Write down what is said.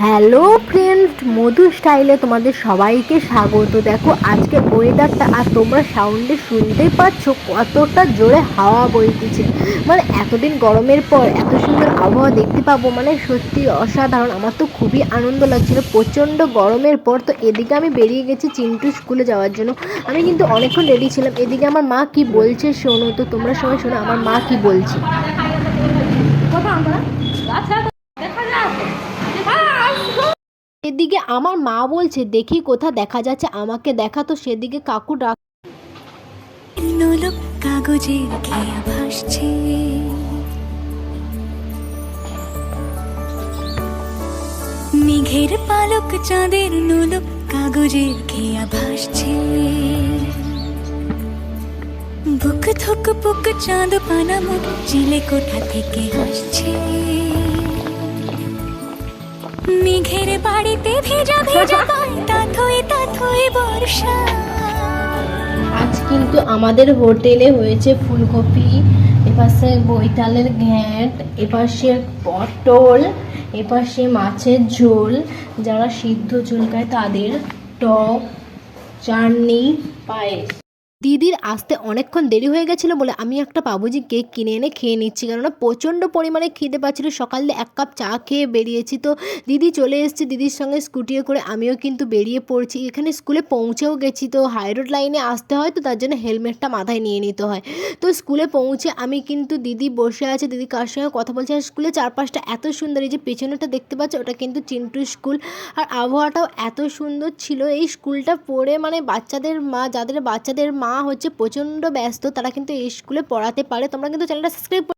Hello friend, মধু স্টাইলে তোমাদের সবাইকে স্বাগত। দেখো আজকের ওয়েদারটা, আর তোমরা সাউন্ডে শুনতেই পাচ্ছ কতটা জোরে হাওয়া বইতেছে। মানে এতদিন গরমের পর এত সুন্দর আবহাওয়া দেখতে পাবো, মানে সত্যি অসাধারণ। আমার তো খুবই আনন্দ লাগছিল প্রচণ্ড গরমের পর। তো এদিকে আমি বেরিয়ে গেছি চিন্টু স্কুলে যাওয়ার জন্য। আমি কিন্তু অনেকক্ষণ রেডি ছিলাম। এদিকে আমার মা কি বলছে শোনো, তো তোমরা সবাই শোনো আমার মা কি বলছে। এদিকে আমার মা বলছে দেখি কোথা দেখা যাচ্ছে, আমাকে দেখা। তো সেদিকে কাকু ডাক নোলক কাগজের খেয়া ভাসছে, মেঘের পালক চাঁদের নোলক কাগজের খেয়া ভাসছে, বুক থুক বুক চাঁদ পানা মুখ চিলে কোঠা থেকে হাসছে, মেঘের বাড়িতে ভেজা ভেজা পায় তাথই তাথই বর্ষা। আজ কিন্তু আমাদের হোটেলে হয়েছে ফুলকপি, এপাশে বৈতালের ঘ্যাঁট, এপাশে পটল, এপাশে মাছের ঝোল, যারা সিদ্ধ ঝোল খায় তাদের, টক, চাটনি, পায়েস। দিদির আসতে অনেকক্ষণ দেরি হয়ে গেছিলো বলে আমি একটা পাবুজি কেক কিনে এনে খেয়ে নিচ্ছি, কেননা প্রচণ্ড পরিমাণে খিদে পাচ্ছিলো। সকালে 1 কাপ চা খেয়ে বেরিয়েছি। তো দিদি চলে এসেছে, দিদির সঙ্গে স্কুটিয়ে করে আমিও কিন্তু বেরিয়ে পড়ছি। এখানে স্কুলে পৌঁছেও গেছি। তো হাইরোড লাইনে আসতে হয়, তো তার জন্য হেলমেটটা মাথায় নিয়ে নিতে হয়। তো স্কুলে পৌঁছে আমি কিন্তু, দিদি বসে আছে, দিদি কার সঙ্গে কথা বলছে। আর স্কুলের চারপাশটা এত সুন্দর, এই যে পেছনেটা দেখতে পাচ্ছ ওটা কিন্তু চিন্টু স্কুল। আর আবহাওয়াটাও এত সুন্দর ছিল। এই স্কুলটা পড়ে মানে বাচ্চাদের মা, যাদের বাচ্চাদের মা হচ্ছে প্রচণ্ড ব্যস্ত, তারা কিন্তু এই স্কুলে পড়াতে পারে। তোমরা কিন্তু চ্যানেলটা সাবস্ক্রাইব